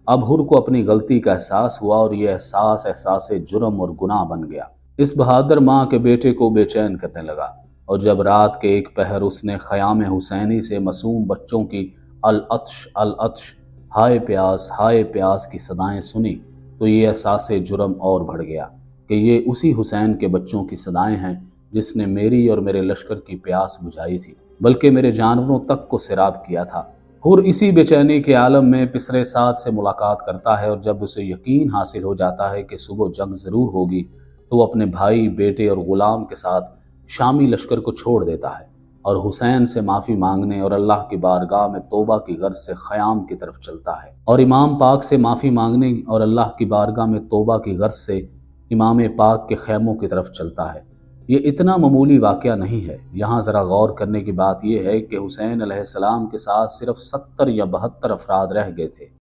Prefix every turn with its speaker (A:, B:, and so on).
A: अब हुर को अपनी गलती का एहसास हुआ और यह एहसास एहसास जुर्म और गुनाह बन गया। इस बहादुर माँ के बेटे को बेचैन करने लगा और जब रात के एक पहर उसने ख़याम हुसैनी से मासूम बच्चों की अल अत्श हाय प्यास की सदाएं सुनी तो ये एहसास जुर्म और बढ़ गया कि ये उसी हुसैन के बच्चों की सदाएं हैं जिसने मेरी और मेरे लश्कर की प्यास बुझाई थी, बल्कि मेरे जानवरों तक को सैराब किया था। हुर इसी बेचैनी के आलम में पिसरे साथ से मुलाकात करता है और जब उसे यकीन हासिल हो जाता है कि सुबह जंग ज़रूर होगी तो वो अपने भाई, बेटे और गुलाम के साथ शामी लश्कर को छोड़ देता है और हुसैन से माफ़ी मांगने और अल्लाह की बारगाह में तौबा की गर्ज से ख़याम की तरफ चलता है और इमाम पाक से माफ़ी मांगने और अल्लाह की बारगाह में तौबा की गर्ज से इमाम पाक के खैमों की तरफ चलता है। ये इतना मामूली वाक़या नहीं है। यहाँ ज़रा गौर करने की बात यह है कि हुसैन अलैहिस्सलाम के साथ सिर्फ 70 या 72 अफराद रह गए थे।